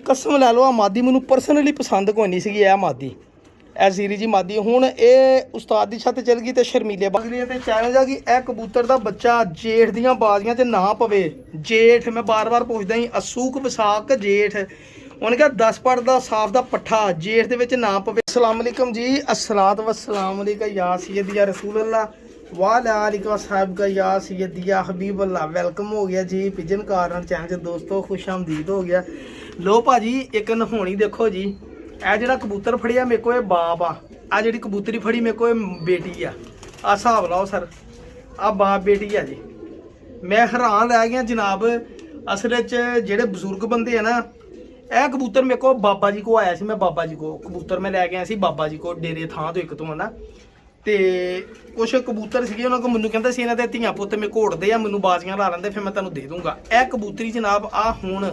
कसम लै लो आ मादी मैनू परसनली पसंद कोई नहीं सी ए मादी ए सीरी जी मादी। हुण ये उस्ताद दी छत चल गई तो शर्मीले बागली ते चैलेंज आ कि ए कबूतर दा बच्चा जेठ दियां बाजियां ते ना पवे। जेठ मैं बार बार पुछदा ही असूक विसाख जेठ, उन्हें कहा 10 पड़ दा साफ दा पट्ठा जेठ दे विच ना पवे। अस्सलाम वालेकुम जी, अस्सलात वस्सलाम अलैका या सैयदी या रसूल अल्लाह वाला आलिका साहब का या सैयदी या हबीब अल्लाह। वेलकम हो गया जी पिजन कार्नर चैनल च दोस्तों, खुश आमदीद हो गया। लो भाजी एक नहोनी देखो जी, ਇਹ ਜਿਹੜਾ ਕਬੂਤਰ ਫੜਿਆ ਮੇਰੇ ਕੋਲ ਇਹ ਬਾਪ ਆ ਜਿਹੜੀ ਕਬੂਤਰੀ ਫੜੀ ਮੇਰੇ ਕੋਲ ਬੇਟੀ ਆ ਹਿਸਾਬ ਲਾਓ ਸਰ, ਆ ਬਾਪ ਬੇਟੀ ਆ ਜੀ। ਮੈਂ ਹੈਰਾਨ ਰਹਿ ਗਿਆ ਜਨਾਬ। ਅਸਲ ਵਿੱਚ ਜਿਹੜੇ ਬਜ਼ੁਰਗ ਬੰਦੇ ਆ ਨਾ, ਇਹ ਕਬੂਤਰ ਮੇਰੇ ਕੋਲ ਬਾਬਾ ਜੀ ਕੋ ਆਇਆ ਸੀ। ਮੈਂ ਬਾਬਾ ਜੀ ਕੋ ਕਬੂਤਰ ਮੈਂ ਲੈ ਕੇ ਆਇਆ ਸੀ ਬਾਬਾ ਜੀ ਕੋ ਡੇਰੇ ਥਾਂ ਤੋਂ ਇੱਕ ਤੋਂ ਨਾ, ਤੇ ਕੁਛ ਕਬੂਤਰ ਸੀਗੇ ਉਹਨਾਂ ਕੋ ਮੈਨੂੰ ਕਹਿੰਦਾ ਸੀ ਇਹਨਾਂ ਦੇ ਧੀਆਂ ਪੁੱਤ ਮੇਰੇ ਕੋਲ ਉੜਦੇ ਆ, ਮੈਨੂੰ ਬਾਜ਼ੀਆਂ ਲਾ ਲੈਂਦੇ ਫਿਰ ਮੈਂ ਤੁਹਾਨੂੰ ਦੇ ਦੂੰਗਾ। ਇਹ ਕਬੂਤਰੀ ਜਨਾਬ ਆ ਹੁਣ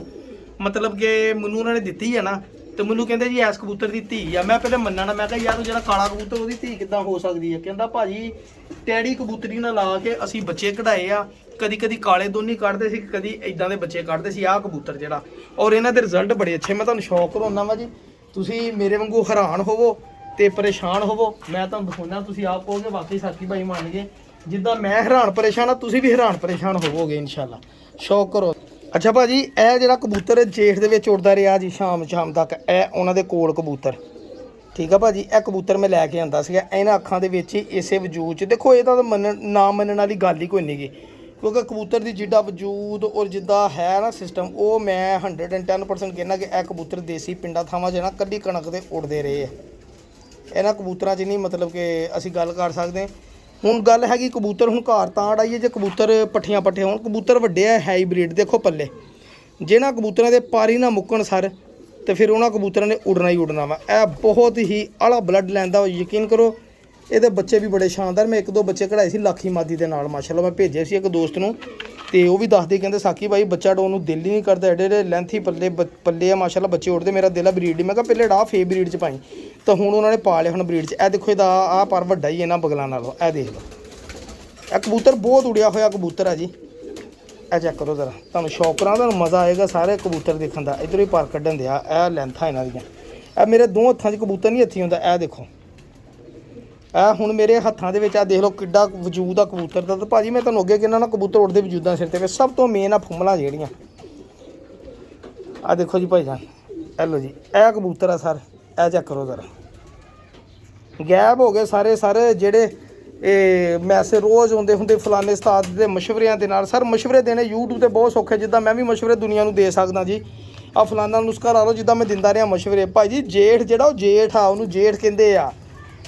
ਮਤਲਬ ਕਿ ਮੈਨੂੰ ਉਹਨਾਂ ਨੇ ਦਿੱਤੀ ਆ ਨਾ, ਤੇ ਮੈਨੂੰ ਕਹਿੰਦੇ ਜੀ ਐਸ ਕਬੂਤਰ ਦੀ ਧੀ ਆ। ਮੈਂ ਪਹਿਲੇ ਮੰਨਣਾ, ਮੈਂ ਕਿਹਾ ਯਾਰ ਜਿਹੜਾ ਕਾਲਾ ਕਬੂਤਰ ਉਹਦੀ ਧੀ ਕਿੱਦਾਂ ਹੋ ਸਕਦੀ ਹੈ? ਕਹਿੰਦਾ ਭਾਜੀ ਟੈਡੀ ਕਬੂਤਰੀ ਨਾਲ ਲਾ ਕੇ ਅਸੀਂ ਬੱਚੇ ਕਢਾਏ ਆ, ਕਦੀ ਕਦੀ ਕਾਲੇ ਦੋਨੀ ਕੱਢਦੇ ਸੀ, ਕਦੀ ਇਦਾਂ ਦੇ ਬੱਚੇ ਕੱਢਦੇ ਸੀ ਆਹ ਕਬੂਤਰ ਜਿਹੜਾ, ਔਰ ਇਹਨਾਂ ਦੇ ਰਿਜ਼ਲਟ ਬੜੇ ਅੱਛੇ। ਮੈਂ ਤੁਹਾਨੂੰ ਸ਼ੌਕ ਕਰਾਉਣਾ ਵਾ ਜੀ, ਤੁਸੀਂ ਮੇਰੇ ਵਾਂਗੂ ਹੈਰਾਨ ਹੋਵੋ ਤੇ ਪਰੇਸ਼ਾਨ ਹੋਵੋ। ਮੈਂ ਤੁਹਾਨੂੰ ਦਿਖਾਉਣਾ, ਤੁਸੀਂ ਆਪ ਕਹੋਗੇ ਵਾਕਈ ਸਾਕੀ ਭਾਈ ਮੰਨ ਗਏ। ਜਿੱਦਾਂ ਮੈਂ ਹੈਰਾਨ ਪਰੇਸ਼ਾਨ ਆ ਤੁਸੀਂ ਵੀ ਹੈਰਾਨ ਪਰੇਸ਼ਾਨ ਹੋਵੋਗੇ ਇਨਸ਼ਾਅੱਲਾ। ਸ਼ੌਕ ਕਰੋ। ਅੱਛਾ ਭਾਜੀ ਇਹ ਜਿਹੜਾ ਕਬੂਤਰ ਜੇਠ ਦੇ ਵਿੱਚ ਉੱਡਦਾ ਰਿਹਾ ਜੀ ਸ਼ਾਮ ਤੱਕ, ਇਹ ਉਹਨਾਂ ਦੇ ਕੋਲ ਕਬੂਤਰ ਠੀਕ ਆ ਭਾਜੀ। ਇਹ ਕਬੂਤਰ ਮੈਂ ਲੈ ਕੇ ਆਂਦਾ ਸੀਗਾ ਇਹਨਾਂ ਅੱਖਾਂ ਦੇ ਵਿੱਚ ਹੀ ਇਸੇ ਵਜੂਦ 'ਚ। ਦੇਖੋ ਇਹਦਾ ਤਾਂ ਨਾ ਮੰਨਣ ਵਾਲੀ ਗੱਲ ਹੀ ਕੋਈ ਨਹੀਂ ਗੀ, ਕਿਉਂਕਿ ਕਬੂਤਰ ਦੀ ਜਿੱਡਾ ਵਜੂਦ ਔਰ ਜਿੱਦਾਂ ਹੈ ਨਾ ਸਿਸਟਮ, ਉਹ ਮੈਂ 110% ਕਹਿੰਦਾ ਕਿ ਇਹ ਕਬੂਤਰ ਦੇਸੀ ਪਿੰਡਾਂ ਥਾਵਾਂ 'ਚ ਨਾ ਕੱਢੀ ਕਣਕ ਤੇ ਉੱਡਦੇ ਰਹੇ ਆ। ਇਹਨਾਂ ਕਬੂਤਰਾਂ 'ਚ ਨਹੀਂ ਮਤਲਬ ਕਿ ਅਸੀਂ ਗੱਲ ਕਰ ਸਕਦੇ। ਹੁਣ ਗੱਲ ਹੈਗੀ ਕਬੂਤਰ ਹੁਣ ਘਰ ਤਾਂ ਅੜਾਈਏ ਜੇ ਕਬੂਤਰ ਪੱਠੀਆਂ ਪੱਠੇ ਹੋਣ। ਕਬੂਤਰ ਵੱਡੇ ਆ ਹਾਈਬ੍ਰਿਡ ਦੇਖੋ ਪੱਲੇ, ਜਿਹਨਾਂ ਕਬੂਤਰਾਂ ਦੇ ਪਾਰੀ ਨਾ ਮੁੱਕਣ ਸਰ ਤੇ ਫਿਰ ਉਹਨਾਂ ਕਬੂਤਰਾਂ ਨੇ ਉੱਡਣਾ ਹੀ ਉੱਡਣਾ ਵਾ। ਇਹ ਬਹੁਤ ਹੀ ਆਲਾ ਬਲੱਡ ਲੈਂਦਾ, ਯਕੀਨ ਕਰੋ। ਇਹਦੇ ਬੱਚੇ ਵੀ ਬੜੇ ਸ਼ਾਨਦਾਰ, ਮੈਂ 1-2 ਬੱਚੇ ਕਢਾਏ ਸੀ ਲਾਖੀ ਮਾਦੀ ਦੇ ਨਾਲ ਮਾਸ਼ਾਅੱਲਾ। ਮੈਂ ਭੇਜੇ ਸੀ ਇੱਕ ਦੋਸਤ ਨੂੰ ਤੇ ਉਹ ਵੀ ਦੱਸਦੇ ਕਹਿੰਦੇ ਸਾਕੀ ਭਾਈ ਬੱਚਾ ਡੋਨ ਨੂੰ ਦਿਲ ਹੀ ਨਹੀਂ ਕਰਦਾ, ਐਡੇ ਲੈਂਥੀ ਪੱਲੇ ਆ ਮਾਸ਼ਾਅੱਲਾ ਬੱਚੇ ਉੱਡਦੇ। ਮੇਰਾ ਦਿਲ ਆ ਬਰੀਡ। ਮੈਂ ਕਿਹਾ ਪਹਿਲੇ ਡਾ ਫੇ ਬਰੀਡ 'ਚ ਪਾਈ, ਤਾਂ ਹੁਣ ਉਹਨਾਂ ਨੇ ਪਾ ਲਿਆ ਹੁਣ ਬਰੀਡ 'ਚ। ਇਹ ਦੇਖੋ ਇਹਦਾ ਆਹ ਪਰ ਵੱਡਾ ਹੀ ਇਹਨਾਂ ਬਗਲਾਂ ਨਾਲੋਂ। ਇਹ ਦੇਖ ਲਓ ਇਹ ਕਬੂਤਰ ਬਹੁਤ ਉੜਿਆ ਹੋਇਆ ਕਬੂਤਰ ਆ ਜੀ। ਇਹ ਚੈੱਕ ਕਰੋ ਜ਼ਰਾ, ਤੁਹਾਨੂੰ ਸ਼ੌਕ ਕਰਾਂ, ਤੁਹਾਨੂੰ ਮਜ਼ਾ ਆਏਗਾ ਸਾਰੇ ਕਬੂਤਰ ਦੇਖਣ ਦਾ। ਇੱਧਰੋਂ ਹੀ ਪਰ ਕੱਢਣ ਦਿਆ, ਇਹ ਲੈਂਥਾਂ ਇਹਨਾਂ ਦੀਆਂ। ਇਹ ਮੇਰੇ 2 ਹੱਥਾਂ 'ਚ ਕਬੂਤਰ ਨਹੀਂ ਹੱਥੀ ਹੁੰਦਾ। ਇਹ ਦੇਖੋ ਇਹ ਹੁਣ ਮੇਰੇ ਹੱਥਾਂ ਦੇ ਵਿੱਚ ਆ ਦੇਖ ਲਓ ਕਿੱਡਾ ਵਜੂਦ ਆ ਕਬੂਤਰ ਦਾ। ਤਾਂ ਭਾਜੀ ਮੈਂ ਤੁਹਾਨੂੰ ਅੱਗੇ ਕਿੰਨਾ ਨਾ ਕਬੂਤਰ ਉੱਡਦੇ ਵਜੂਦਾਂ ਸਿਰ 'ਤੇ। ਸਭ ਤੋਂ ਮੇਨ ਆ ਫੁੰਮਲਾਂ ਜਿਹੜੀਆਂ ਆ ਦੇਖੋ ਜੀ ਭਾਈ ਜਾਨ। ਇਹ ਲਓ ਜੀ ਇਹ ਕਬੂਤਰ ਆ ਸਰ। ਇਹ ਚੈੱਕ ਕਰੋ ਜ਼ਰਾ, ਗਾਇਬ ਹੋ ਗਏ ਸਾਰੇ ਜਿਹੜੇ ਇਹ ਮੈਸੇਜ ਰੋਜ਼ ਆਉਂਦੇ ਹੁੰਦੇ ਫਲਾਣੇ ਉਸਤਾਦ ਦੇ ਮਸ਼ਵਰਿਆਂ ਦੇ ਨਾਲ। ਸਰ ਮਸ਼ਵਰੇ ਦੇਣੇ YouTube 'ਤੇ ਬਹੁਤ ਸੌਖੇ, ਜਿੱਦਾਂ ਮੈਂ ਵੀ ਮਸ਼ਵਰੇ ਦੁਨੀਆ ਨੂੰ ਦੇ ਸਕਦਾ ਜੀ। ਆ ਫਲਾਣਾ ਨੁਸਖਾ ਲਾ ਲਓ ਜਿੱਦਾਂ ਮੈਂ ਦਿੰਦਾ ਰਿਹਾ ਮਸ਼ਵਰੇ। ਭਾਈ ਜੀ ਜੇਠ ਜਿਹੜਾ ਉਹ ਜੇਠ ਆ, ਉਹਨੂੰ ਜੇਠ ਕਹਿੰਦੇ ਆ।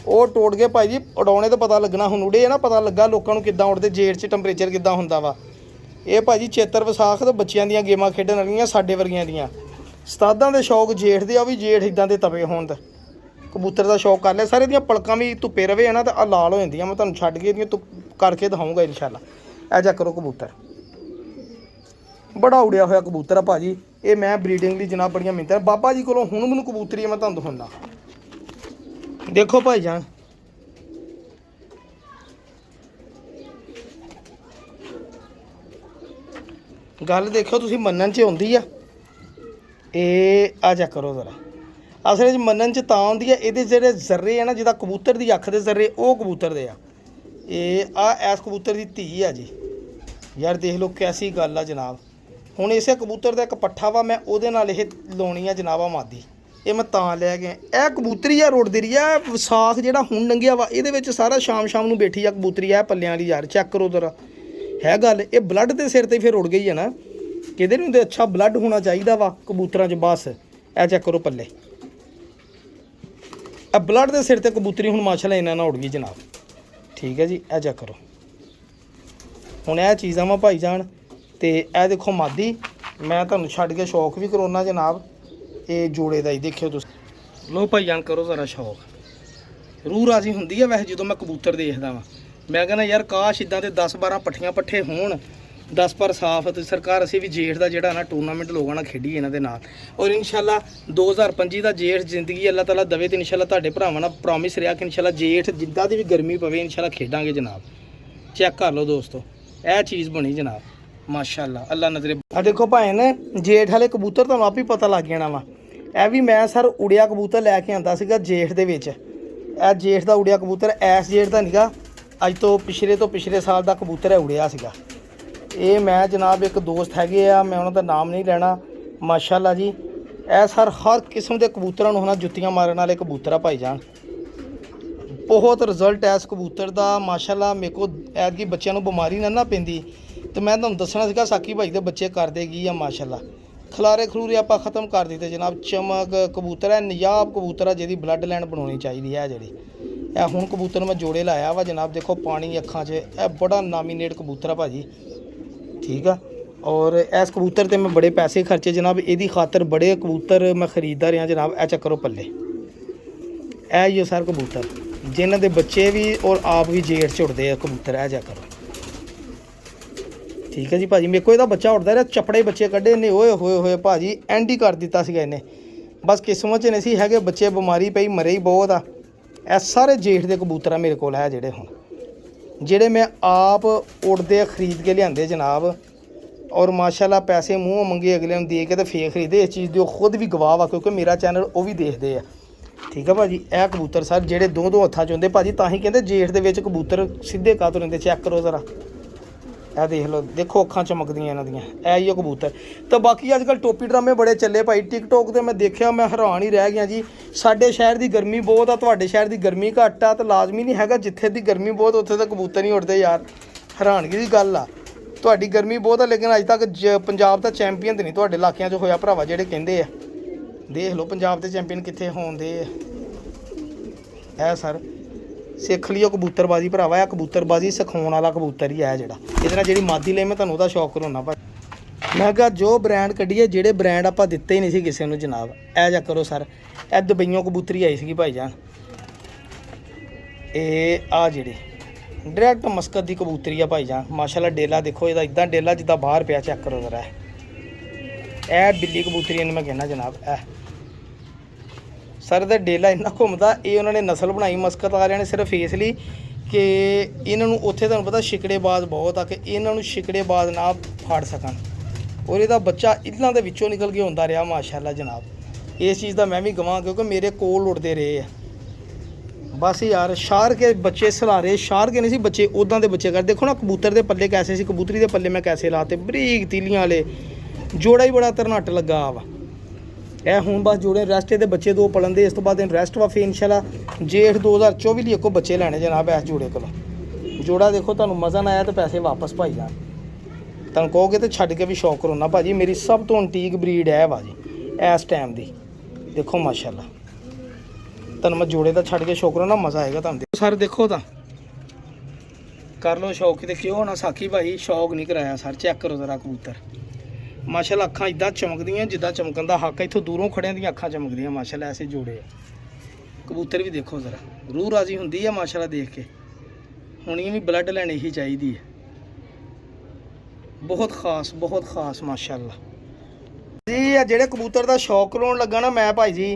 ਉਹ ਟੋਟ ਕੇ ਭਾਈ ਜੀ ਉਡਾਉਣੇ ਤਾਂ ਪਤਾ ਲੱਗਣਾ, ਹੁਣ ਉੜੇ ਨਾ ਪਤਾ ਲੱਗਾ ਲੋਕਾਂ ਨੂੰ ਕਿੱਦਾਂ ਉੱਡਦੇ, ਜੇਠ 'ਚ ਟੈਂਪਰੇਚਰ ਕਿੱਦਾਂ ਹੁੰਦਾ ਵਾ। ਇਹ ਭਾਈ ਜੀ ਚੇਤਰ ਵਿਸਾਖ ਤੇ ਬੱਚਿਆਂ ਦੀਆਂ ਗੇਮਾਂ ਖੇਡਣ ਵਾਲੀਆਂ ਸਾਡੇ ਵਰਗੀਆਂ ਦੀਆਂ। ਉਸਤਾਦਾਂ ਦੇ ਸ਼ੌਕ ਜੇਠ ਦੇ ਆ, ਵੀ ਜੇਠ ਇੱਦਾਂ ਦੇ ਤਵੇ ਹੋਣ ਦਾ ਕਬੂਤਰ ਦਾ ਸ਼ੌਕ ਕਰ ਲਿਆ। ਸਾਰੇ ਦੀਆਂ ਪਲਕਾਂ ਵੀ ਧੁੱਪੇ ਰਵੇ ਨਾ ਤਾਂ ਲਾਲ ਹੋ ਜਾਂਦੀਆਂ। ਮੈਂ ਤੁਹਾਨੂੰ ਛੱਡ ਕੇ ਇਹਦੀਆਂ ਧੁੱਪ ਕਰਕੇ ਦਿਖਾਊਂਗਾ ਇਨਸ਼ਾਅੱਲਾ। ਇਹ ਚੈੱਕ ਕਰੋ ਕਬੂਤਰ, ਬੜਾ ਉੜਿਆ ਹੋਇਆ ਕਬੂਤਰ ਆ ਭਾਜੀ। ਇਹ ਮੈਂ ਬਰੀਡਿੰਗ ਲਈ ਜਨਾਬ ਬੜੀਆਂ ਮਿਹਨਤਾਂ ਬਾਬਾ ਜੀ ਕੋਲੋਂ ਹੁਣ ਮੈਨੂੰ ਕਬੂਤਰੀ ਮੈਂ ਤੁਹਾਨੂੰ ਦਿਖਾਉਂਦਾ। ਦੇਖੋ ਭਾਈ ਜਾਨ ਗੱਲ ਦੇਖੋ ਤੁਸੀਂ, ਮੰਨਣ 'ਚ ਆਉਂਦੀ ਆ। ਇਹ ਆ ਚੈੱਕ ਕਰੋ ਜ਼ਰਾ, ਅਸਲ ਵਿੱਚ ਮੰਨਣ 'ਚ ਤਾਂ ਆਉਂਦੀ ਆ। ਇਹਦੇ ਜਿਹੜੇ ਜ਼ਰਰੇ ਆ ਨਾ, ਜਿੱਦਾਂ ਕਬੂਤਰ ਦੀ ਅੱਖ ਦੇ ਜ਼ਰਰੇ ਉਹ ਕਬੂਤਰ ਦੇ ਆ। ਇਹ ਆ ਐਸ ਕਬੂਤਰ ਦੀ ਧੀ ਆ ਜੀ। ਯਾਰ ਦੇਖ ਲਓ ਕੈਸੀ ਗੱਲ ਆ ਜਨਾਬ। ਹੁਣ ਇਸੇ ਕਬੂਤਰ ਦਾ ਇੱਕ ਪੱਠਾ ਵਾ, ਮੈਂ ਉਹਦੇ ਨਾਲ ਇਹ ਲਾਉਣੀ ਆ ਜਨਾਬ ਆ ਮਾਦੀ। ਇਹ ਮੈਂ ਤਾਂ ਲੈ ਕੇ ਇਹ ਕਬੂਤਰੀ ਆ ਰੋੜਦੀ ਰਹੀ ਆ। ਵਿਸਾਖ ਜਿਹੜਾ ਹੁਣ ਲੰਘਿਆ ਵਾ ਇਹਦੇ ਵਿੱਚ ਸਾਰਾ ਸ਼ਾਮ ਨੂੰ ਬੈਠੀ ਆ ਕਬੂਤਰੀ ਆ ਪੱਲਿਆਂ ਵਾਲੀ। ਯਾਰ ਚੈੱਕ ਕਰੋ ਜ਼ਰਾ, ਹੈ ਗੱਲ ਇਹ ਬਲੱਡ ਦੇ ਸਿਰ 'ਤੇ ਫਿਰ ਉੜ ਗਈ ਆ ਨਾ। ਕਿਹਦੇ ਨੂੰ ਤੇ ਅੱਛਾ ਬਲੱਡ ਹੋਣਾ ਚਾਹੀਦਾ ਵਾ ਕਬੂਤਰਾਂ 'ਚ ਬਸ। ਇਹ ਚੈੱਕ ਕਰੋ ਪੱਲੇ, ਇਹ ਬਲੱਡ ਦੇ ਸਿਰ 'ਤੇ ਕਬੂਤਰੀ ਹੁਣ ਮਾਸ਼ਾਅੱਲਾ ਇਹਨਾਂ ਨਾਲ ਉੜ ਗਈ ਜਨਾਬ। ਠੀਕ ਹੈ ਜੀ, ਇਹ ਚੈੱਕ ਕਰੋ। ਹੁਣ ਇਹ ਚੀਜ਼ਾਂ ਵਾ ਭਾਈ ਜਾਨ। ਤੇ ਇਹ ਦੇਖੋ ਮਾਦੀ, ਮੈਂ ਤੁਹਾਨੂੰ ਛੱਡ ਕੇ ਸ਼ੌਕ ਵੀ ਕਰਾਉਣਾ ਜਨਾਬ। ਇਹ ਜੋੜੇ ਦਾ ਹੀ ਦੇਖਿਓ ਤੁਸੀਂ। ਲੋ ਭਾਈ ਜਾਨ ਕਰੋ ਜ਼ਰਾ ਸ਼ੌਕ। ਰੂਹ ਰਾਜ਼ੀ ਹੁੰਦੀ ਆ ਵੈਸੇ ਜਦੋਂ ਮੈਂ ਕਬੂਤਰ ਦੇਖਦਾ ਵਾਂ। ਮੈਂ ਕਹਿੰਦਾ ਯਾਰ ਕਾਸ਼ ਇੱਦਾਂ ਦੇ 10-12 ਪੱਠੀਆਂ ਪੱਠੇ ਹੋਣ, 10 ਪਰ ਸਾਫ। ਤੇ ਸਰਕਾਰ ਅਸੀਂ ਵੀ ਜੇਠ ਦਾ ਜਿਹੜਾ ਨਾ ਟੂਰਨਾਮੈਂਟ ਲੋਕਾਂ ਨਾਲ ਖੇਡੀ ਇਹਨਾਂ ਦੇ ਨਾਲ। ਔਰ ਇਨਸ਼ਾਅੱਲਾ 2025 ਦਾ ਜੇਠ ਜ਼ਿੰਦਗੀ ਅੱਲਾਹ ਤਾਲਾ ਦਵੇ ਤੇ ਇਨਸ਼ਾਅੱਲਾ ਤੁਹਾਡੇ ਭਰਾਵਾਂ ਨਾਲ ਪ੍ਰੋਮਿਸ ਰਿਹਾ ਕਿ ਇਨਸ਼ਾਅੱਲਾ ਜੇਠ ਜਿੱਦਾਂ ਦੀ ਵੀ ਗਰਮੀ ਪਵੇ ਇਨਸ਼ਾਅੱਲਾ ਖੇਡਾਂਗੇ ਜਨਾਬ। ਚੈੱਕ ਕਰ ਲਓ ਦੋਸਤੋ, ਇਹ ਚੀਜ਼ ਬਣੀ ਜਨਾਬ ਮਾਸ਼ਾਅੱਲਾ। ਅੱਲਾ ਨਜ਼ਰੇ ਆ ਦੇਖੋ ਭਾਈ ਨੇ ਜੇਠ ਵਾਲੇ ਕਬੂਤਰ ਤੁਹਾਨੂੰ ਆਪ ਹੀ ਪਤਾ ਲੱਗ ਜਾਣਾ ਵਾ। ਇਹ ਵੀ ਮੈਂ ਸਰ ਉੜਿਆ ਕਬੂਤਰ ਲੈ ਕੇ ਆਂਦਾ ਸੀਗਾ ਜੇਠ ਦੇ ਵਿੱਚ। ਇਹ ਜੇਠ ਦਾ ਉੜਿਆ ਕਬੂਤਰ, ਐਸ ਜੇਠ ਦਾ ਨਹੀਂਗਾ, ਅੱਜ ਤੋਂ ਪਿਛਲੇ ਸਾਲ ਦਾ ਕਬੂਤਰ ਹੈ, ਉੜਿਆ ਸੀਗਾ। ਇਹ ਮੈਂ ਜਨਾਬ ਇੱਕ ਦੋਸਤ ਹੈਗੇ ਆ, ਮੈਂ ਉਹਨਾਂ ਦਾ ਨਾਮ ਨਹੀਂ ਲੈਣਾ, ਮਾਸ਼ਾਅੱਲਾ ਜੀ। ਇਹ ਸਰ ਹਰ ਕਿਸਮ ਦੇ ਕਬੂਤਰਾਂ ਨੂੰ ਹੁਣ ਜੁੱਤੀਆਂ ਮਾਰਨ ਵਾਲੇ ਕਬੂਤਰ ਆ ਭਾਈਜਾਨ। ਬਹੁਤ ਰਿਜ਼ਲਟ ਹੈ ਇਸ ਕਬੂਤਰ ਦਾ ਮਾਸ਼ਾਅੱਲਾ। ਮੇਰੇ ਕੋਲ ਐਤਕੀ ਬੱਚਿਆਂ ਨੂੰ ਬਿਮਾਰੀ ਨਾ ਪੈਂਦੀ, ਤੇ ਮੈਂ ਤੁਹਾਨੂੰ ਦੱਸਣਾ ਸੀਗਾ ਸਾਕੀ ਭਾਈ ਦੇ ਬੱਚੇ ਕਰਦੇ ਕੀ ਆ ਮਾਸ਼ਾਅੱਲਾ। ਖਲਾਰੇ ਖਲੂਰੇ ਆਪਾਂ ख़त्म कर ਦਿੱਤੇ ਜਨਾਬ। ਚਮਕ ਕਬੂਤਰ ਹੈ, ਨਿਯਾਬ ਕਬੂਤਰ ਹੈ, ਜਿਹਦੀ ਬਲੱਡ ਲਾਈਨ ਬਣਾਉਣੀ ਚਾਹੀਦੀ ਹੈ ਜਿਹੜੀ। ਇਹ ਹੁਣ ਕਬੂਤਰ ਮੈਂ ਜੋੜੇ ਲਾਇਆ ਵਾ ਜਨਾਬ, ਦੇਖੋ ਪਾਣੀ ਅੱਖਾਂ 'ਚ। ਇਹ ਬੜਾ ਨਾਮੀਨੇਟ ਕਬੂਤਰ ਆ ਭਾਜੀ, ਠੀਕ ਆ। ਔਰ ਇਸ ਕਬੂਤਰ ਤੇ मैं बड़े पैसे खर्चे जनाब, ਇਹਦੀ ਖਾਤਰ बड़े कबूतर मैं खरीददा रहा जनाब। ਇਹ ਚੱਕਰੋ ਪੱਲੇ ਇਹ ਹੀ ਸਰ ਕਬੂਤਰ ਜਿਨ੍ਹਾਂ ਦੇ ਬੱਚੇ ਵੀ ਔਰ ਆਪ ਵੀ ਜੇਠ 'ਚ ਉੱਡਦੇ ਆ ਕਬੂਤਰ। ਇਹ ਜਾ ਕਰੋ, ਠੀਕ ਹੈ ਜੀ ਭਾਜੀ। ਮੇਰੇ ਕੋਲ ਇਹਦਾ ਬੱਚਾ ਉੱਡਦਾ ਰਿਹਾ, ਚਪੜੇ ਬੱਚੇ ਕੱਢੇ ਨੇ, ਓਏ ਹੋਏ ਹੋਏ ਭਾਜੀ, ਐਂਡ ਹੀ ਕਰ ਦਿੱਤਾ ਸੀਗਾ ਇਹਨੇ। ਬਸ ਕਿਸਮਤ 'ਚ ਨਹੀਂ ਸੀ ਹੈਗੇ ਬੱਚੇ, ਬਿਮਾਰੀ ਪਈ, ਮਰੇ ਹੀ ਬਹੁਤ ਆ। ਇਹ ਸਾਰੇ ਜੇਠ ਦੇ ਕਬੂਤਰ ਆ ਮੇਰੇ ਕੋਲ ਹੈ ਜਿਹੜੇ ਹੁਣ, ਜਿਹੜੇ ਮੈਂ ਆਪ ਉੱਡਦੇ ਖਰੀਦ ਕੇ ਲਿਆਂਦੇ ਜਨਾਬ। और माशाल्लाह पैसे मूँह मंगे अगले दे के तो फेक खरीदे। इस चीज़ की खुद भी गवाह वा, क्योंकि मेरा चैनल वो भी देखते हैं, ठीक है भाजी। यह कबूतर सर जेडे दो हत्थों च होंदे भाजी, तां ही कहते जेठ दे विच कबूतर सीधे कातों रहिंदे। चैक करो जरा, यह देख लो, देखो अखां चमकदियां इन्हां दियां। यह ही कबूतर। तो बाकी अजकल टोपी ड्रामे बड़े चले भाई, टिकटॉक ते मैं देखा, मैं हैरान ही रह गया जी। साडे शहर की गर्मी बहुत आ, तुहाडे शहर की गर्मी घट आ, तो लाजमी नहीं हैगा जिथे दी गर्मी बहुत उत्थे तो कबूतर नहीं उड़दे यार। हैरानगी की गल आ। ਤੁਹਾਡੀ ਗਰਮੀ ਬਹੁਤ ਆ, ਲੇਕਿਨ ਅੱਜ ਤੱਕ ਪੰਜਾਬ ਦਾ ਚੈਂਪੀਅਨ ਤੇ ਨਹੀਂ ਤੁਹਾਡੇ ਇਲਾਕਿਆਂ 'ਚ ਹੋਇਆ ਭਰਾਵਾ, ਜਿਹੜੇ ਕਹਿੰਦੇ ਆ। ਦੇਖ ਲਓ ਪੰਜਾਬ ਦੇ ਚੈਂਪੀਅਨ ਕਿੱਥੇ ਹੋਣਦੇ ਆ। ਇਹ ਸਰ ਸਿੱਖ ਲਿਓ ਕਬੂਤਰਬਾਜ਼ੀ ਭਰਾਵਾ। ਇਹ ਕਬੂਤਰਬਾਜ਼ੀ ਸਿਖਾਉਣ ਵਾਲਾ ਕਬੂਤਰ ਹੀ ਹੈ ਜਿਹੜਾ। ਇਹਦੇ ਨਾਲ ਜਿਹੜੀ ਮਾਦੀ ਲਈ ਮੈਂ ਤੁਹਾਨੂੰ ਉਹਦਾ ਸ਼ੌਕ ਕਰਾਉਣਾ ਭਾਈ। ਮੈਂ ਕਿਹਾ ਜੋ ਬ੍ਰਾਂਡ ਕੱਢੀਏ, ਜਿਹੜੇ ਬ੍ਰਾਂਡ ਆਪਾਂ ਦਿੱਤੇ ਹੀ ਨਹੀਂ ਸੀ ਕਿਸੇ ਨੂੰ ਜਨਾਬ। ਇਹ ਜਾ ਕਰੋ ਸਰ, ਇਹ ਦੁਬਈਓਂ ਕਬੂਤਰੀ ਆਈ ਸੀਗੀ ਭਾਈ ਜਾਨ। ਇਹ ਆ ਜਿਹੜੇ डायरैक्ट मस्कत की कबूतरी है भाई जान माशाल्लाह। डेला देखो इहदा इदा डेला जिदा बाहर पिया, चेक करो जरा। ए बिल्ली कबूतरी मैं कहना जनाब। सर दा डेला इन्ना घूमता, ये उन्होंने नस्ल बनाई मस्कत वालियां ने सिर्फ इस लिए कि इन्होंने उत्थे तुहानूं पता शिकड़ेबाज बहुत आ, कि इन्होंने शिकड़ेबाज ना फाड़ सकन। और इहदा बच्चा इन्हां दे विचों निकल के आउंदा रहा माशाल्लाह जनाब। इस चीज़ का मैं भी गवाह, क्योंकि मेरे कोल उड़ते रहे हैं। बस यार शार के बच्चे सलारे, शार के नहीं सी बच्चे, उदां दे बच्चे कर। देखो ना कबूतर दे पल्ले कैसे सी, कबूतरी दे पल्ले मैं कैसे लाते, बरीक तीलियां वाले। जोड़ा ही बड़ा तरनाट लगा वा। ए हुण बस जोड़े रेस्ट दे बच्चे दो पलन दे, इस तो बाद रेस्ट वा। फिर इंशाल्लाह जेठ 2024 लिए एको बच्चे लैने जनाब इस जोड़े को। जोड़ा देखो तुहानूं मज़ा ना आया तो पैसे वापस भाई जान। तुहानूं कहोगे तो छड्ड के भी शौक करोना भाजी। मेरी सब तो अंटीक ब्रीड है भाजी इस टाइम दी। देखो माशाल्लाह, तुहानूं मैं जोड़े का छड्ड के शौक करो ना, मज़ा आएगा तुहानूं। सर देखो तो कर लो शौक, तो क्यों ना साकी भाई शौक नहीं कराया सर। चेक करो जरा कबूतर माशाल्लाह, अखां इदां चमकदियां जिद्दां चमकन दा हक। इत्थों दूरों खड़ियां दियां अखां चमकदियां माशाल्लाह। ऐसे जोड़े कबूतर भी देखो जरा, रूह राजी हुंदी है माशाल्लाह देख के। हुण भी ब्लड लाइन यही चाहिदी है, बहुत खास माशाल्लाह जी। जेह्ड़े कबूतर दा शौक कराउण लगा ना मैं भाई जी,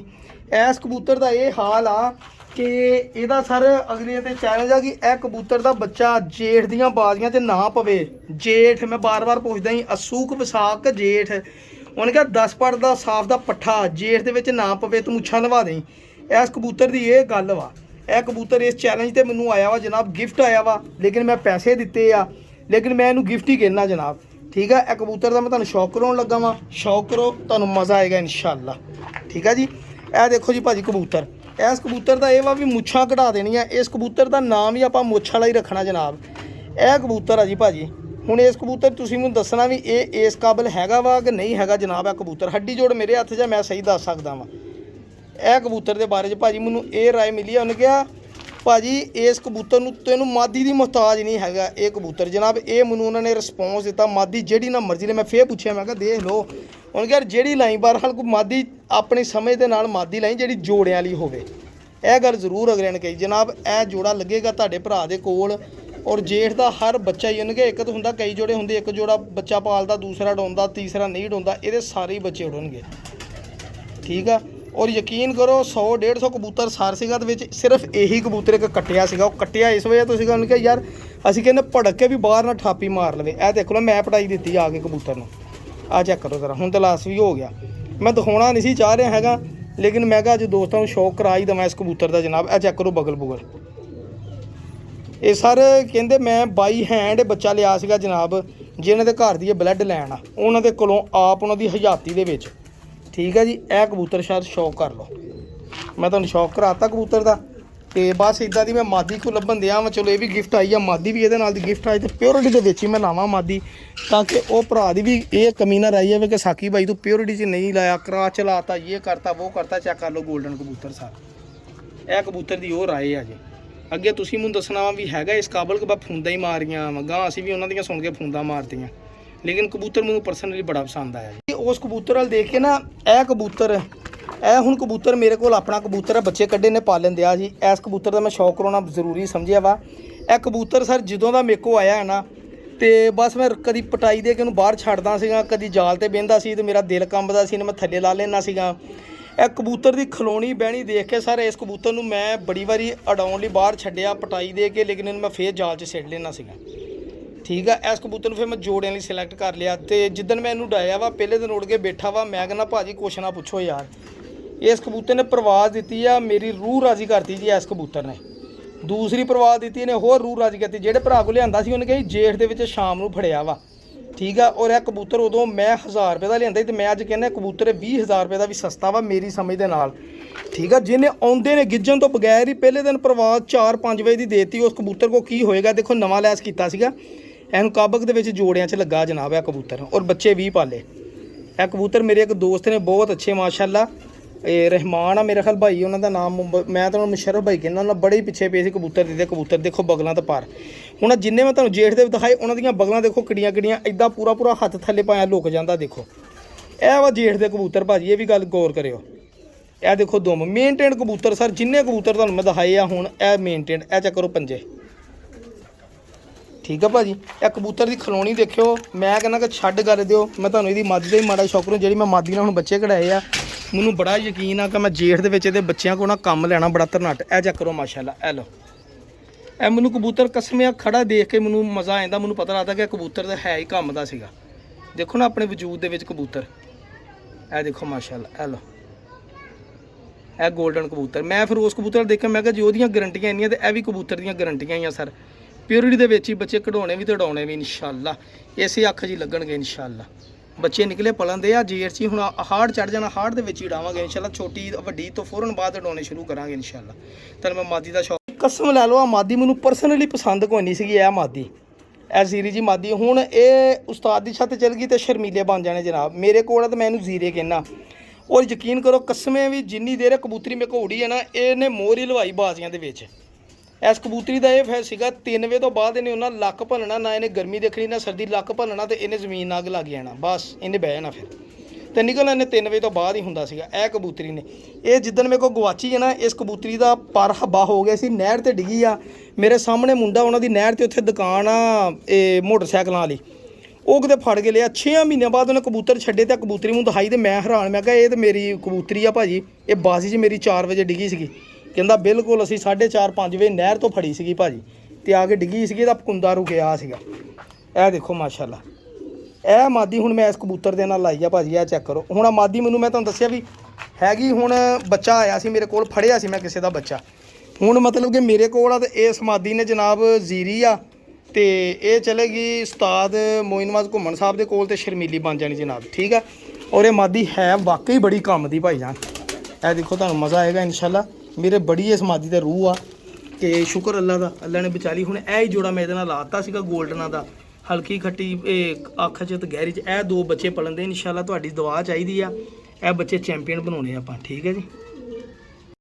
इस कबूतर का ये हाल आ कि ਇਹਦਾ सर अगले ते चैलेंज आ कि यह कबूतर का बच्चा जेठ दियां बाजियां ते ना पवे। जेठ मैं बार बार पुछदा ही, असूक विसाख जेठ, उन्हें कहा 10 पट का साफ का पट्ठा जेठ दे विच ना पवे, तू मुच्छां लवा दें। इस कबूतर की ये गल वा। यह कबूतर इस चैलेंज ते मैनूं आया वा जनाब, गिफ्ट आया वा, लेकिन मैं पैसे दिते आ, लेकिन मैं इहनूं गिफ्ट ही कहना जनाब, ठीक है। यह कबूतर का मैं तुहानूं शौक कराउण लगा वां। शौक करो, तुहानूं मज़ा आएगा इंशाअल्लाह, ठीक है जी। यह देखो जी भाजी कबूतर, इस कबूतर का यह वा भी मुच्छां कढ़ा देनियां। इस कबूतर का नाम ही आपां मुच्छ वाला ही रखना जनाब। यह कबूतर है जी भाजी। हुण इस कबूतर तुसीं मैनूं दसना भी ये इस काबिल हैगा वा कि नहीं हैगा जनाब। यह कबूतर हड्डी जोड़ मेरे हत्थ 'च मैं सही दस सकदा वां। यह कबूतर के बारे भाजी मैनूं ये राय मिली है, उन्हें कहा भाजी इस कबूतर नूं तैनूं मादी की मुहताज नहीं हैगा ये कबूतर जनाब। ये मैनूं उन्होंने रिस्पॉन्स दिता, मादी जिहड़ी ना मर्जी ले। मैं फिर पूछया, मैं कहा देख लो, उन्होंने कहा जिहड़ी लाई बहरहाल कोई मादी अपनी समझ दे नाल मादी लाई जिहड़ी जोड़ियां वाली होवे। यह गल जरूर अगले ने कही जनाब। यह जोड़ा लगेगा तुहाडे भरा दे कोल। और जेठ का हर बच्चा ही उन्हें एक तो हुंदा, कई जोड़े हुंदे, एक जोड़ा बच्चा पालदा, दूसरा डोंदा, तीसरा नहीं डोंदा, ये सारे ही बच्चे उड़नगे, ठीक है। और यकीन करो 100-150 कबूतर सार सीगा दे विच सिर्फ यही कबूतर एक कट्टिया सीगा। वो कट्टिया इस वजह तो सीगा, उन्होंने कहा यार असीं कहने भड़क के भी बाहर ना थापी मार लवे। यह देखो ना मैं पटाई दी आके कबूतर नूं। आ चेक करो जरा, हुण तो लास भी हो गया। मैं दिखाना नहीं सी चाह रहा हैगा, लेकिन मैं अज दोस्तों को शौक करा ही देवां इस कबूतर का जनाब। ए चेक करो बगल बुगल, ये सर कहते मैं बाई हैंड बच्चा लिया सीगा जनाब, जिन्हों के घर की ब्लड लैन आ उन्होंने कोलों आप उन्होंने हयाती दे विच। ठीक है जी, ए कबूतर शायद शौक कर लो, मैं तुहानूं शौक कराता कबूतर का। तो बस इदा की मैं मादी को लभन दिया वा, चलो ये भी गिफ्ट आई है, मादी भी ये गिफ्ट आई, तो प्योरिटी के मैं लावा मादी, ताकि वह भरा की भी ये कमी ना रही है कि साकी भाई तू प्योरिटी च नहीं लाया, क्रॉस चलाता, ये करता वो करता। चेक कर लो गोल्डन कबूतर सारा, यह कबूतर की वो राय है जी। अगे तुसीं मैनूं दसना वा भी हैगा इस काबल कि मैं फूंदा ही मारियां गां, असीं भी उन्हां दियां सुन के फूंदा मारदियां, लेकिन कबूतर मैनूं पर्सनली बड़ा पसंद आया जी। उस कबूतर वाल देख के ना, यह कबूतर हुण कबूतर मेरे को अपना कबूतर है, बच्चे कड्ढे ने पालन दिया जी। इस कबूतर का मैं शौक कराना जरूरी समझिया वा। यह कबूतर सर जदों का मेरे को आया है ना, तो बस मैं कभी पटाई दे के उन्होंने बाहर छड्डदा सीगा, कभी जाल ते बहिंदा सी तो मेरा दिल कंबदा सी, मैं थल्ले ला लेना सीगा। यह कबूतर की खलोनी बहनी देख के सर इस कबूतर नूं मैं बड़ी बारी अडाउण लई बाहर छड्डिया पटाई दे के, लेकिन इन्हूं मैं फिर जाल च सिट लेना सीगा। ठीक है, इस कबूतर नूं फिर मैं जोड़िਆਂ ਲਈ सिलेक्ट कर लिया, तो जिदन मैं इन्हूं डाया वा पहले दिन उड़ के बैठा वा, मैं कहना भाजी कुछ ना पुछो यार, इस कबूतर ने परवाज़ दी है, मेरी रूह राजी करती जी इस कबूतर ने। दूसरी परवाज़ दी ने होर रूह राजी करती, जेड़े भरा को लिया सी उन्हें कही जेठ दे विच शाम नूं फड़िया वा। ठीक है, और यह कबूतर उदों मैं 1000 रुपये का लिया, तो मैं अज कहना कबूतर 20,000 रुपये का भी सस्ता वा मेरी समझ के नाल। ठीक है, जिन्हें आउंदे ने गिज्जन तो बगैर ही पहले दिन परवाज़ 4-5 बजे की देती, उस कबूतर को की होएगा देखो, नवा लैस किया सीगा, इहनूं काबक दे विच जोड़ियां च लगा जनाब यह कबूतर, और बच्चे 20 पाले। यह कबूतर मेरे एक दोस्त ने बहुत अच्छे माशाअल्लाह, ये रहमान आ मेरा ख्याल भाई उन्होंने नाम, मैं तो मुशर्रफ भाई कहना, उन्होंने बड़े ही पिछे पे सी कबूतर दे। कबूतर देखो बगलों तो पार, हुण जिन्हें मैं तुहानूं जेठ दे दिखाए उन्होंने बगलों देखो किड़ियां किड़ियां इदा पूरा पूरा हत्थ थल्ले पाया लुक जाता। देखो यह वा जेठ दे कबूतर भाजी, ये भी गल गौर करियो। यह देखो दुम मेनटेन कबूतर सर, जिन्हें कबूतर तुहानूं मैं दिखाए आ हुण यह मेनटेन। यह चेक करो पंजे। ठीक है भाजी, यह कबूतर की खलोनी देखियो, मैं कहना कि छड्ड कर दिओ। मैं तुहानूं इहदी मादी दा ही माड़ा शौक जी मैं मादी नाल हुण बच्चे कढ़ाए आ, मैनूं बड़ा यकीन आ कि मैं जेठ दे विच इहदे बच्चिਆਂ को ना कम लैना बड़ा तरनट। ए चेक करो माशाअल्लाह, ए लो ए मैनूं कबूतर कसमिया खड़ा देख के मैनूं मज़ा आ जांदा, मैनूं पता लगदा कि कबूतर तो है ही कम दा सीगा। देखो ना अपने वजूद दे विच कबूतर, ए देखो माशाअल्लाह, ए लो ए गोल्डन कबूतर। मैं फिर उस कबूतर देख के मैं कहा जी ओहदियां गारंटियां इन्नियां, तो यह भी कबूतर दियां गारंटियां ही आ सर, प्योरिटी दे विच ही बच्चे कढाउणे भी ते उडाउणे भी इंशाअल्लाह इसे अख जी लगणगे इंशाअल्लाह। बच्चे निकले पलन दे आ जेठ च, हुण हाड़ चढ़ जाना, हाड़ दे विच ही उडावांगे इंशाअल्लाह, छोटी वड्डी तो फौरन बाद उडाउणे शुरू करांगे इंशाअल्लाह। तो मैं मादी दा शौक कसम लै लो, आ मादी मैनूं पर्सनली पसंद कोई नहीं सीगी, यह मादी ए जीरी जी मादी। हुण ये उस्ताद दी छत चल गई तो शर्मीले बन जाने जनाब, मेरे कोल तो मैं इहनूं जीरे कहना। और यकीन करो कसमें भी जिन्नी देर कबूतरी मेरे को उड़ी है ना, इहने मोर ही लवाई बाजियां दे विच। इस कबूतरी का यह फिर सीगा 3 वजे तो बाद इन्हें उन्हें लक भनना, ना इन्हें गर्मी देखनी ना सर्दी, लक भनना तो इन्हें जमीन अग लग जाना, बस इन्हें बह जाना फिर तो निकलना इन्हें 3 वजे तो बाद ही हुंदा सीगा। यह कबूतरी ने यह जिदन मेरे को गवाची है ना, इस कबूतरी का पर हब्बा हो गया सी, नहर ते डिगी आ, मेरे सामने मुंडा उन्होंने नहर ते उत्थे दुकान आ मोटरसाइकिलों वाली, वो किते फड़ के लिया। 6 महीने बाद उन्हें कबूतर छड्डे तो कबूतरी मूँ दिखाई, तो मैं हैरान, मैं कहा ये तो मेरी कबूतरी आ भाजी, ये बाजी च मेरी 4 वजे डिगी सी। कहता बिल्कुल असी 4:30-5 वजे नहर तो फड़ी सी भाजी, तो आके डिगी सी, तो कुंदा रुकिया सीगा। यह देखो माशाअल्लाह, यह मादी हुण मैं इस कबूतर दे नाल लाई आ भाजी, यह चेक करो। हुण मादी मैनूं मैं तुहानूं दस्सिया भी हैगी, हुण बच्चा आया सी मेरे कोल, फड़िया सी मैं किसी दा बच्चा, हुण मतलब कि मेरे कोल आ, ते इस मादी ने जनाब जीरी आ, तो ये चलेगी उस्ताद मोइन नवाज घुम्मन साहब के कोल, ते शर्मीली बन जानी जनाब। ठीक है, और ये मादी है वाकई बड़ी कम दी भाईजान। यह देखो तुहानूं मज़ा आएगा इंशाअल्लाह, मेरे बड़ी इस मादी ते रूह आ कि शुक्र अल्लाह दा, अल्लाह ने बचाली। हुण यह ही जोड़ा मैं इहदे नाल लाता सीगा गोल्डना दा, हल्की खट्टी अख च ते गहरी च। यह 2 बच्चे पलन दे इंशाअल्लाह, तुहाडी दुआ चाहिदी आ, यह बच्चे चैंपीयन बनाउणे आपां। ठीक है जी।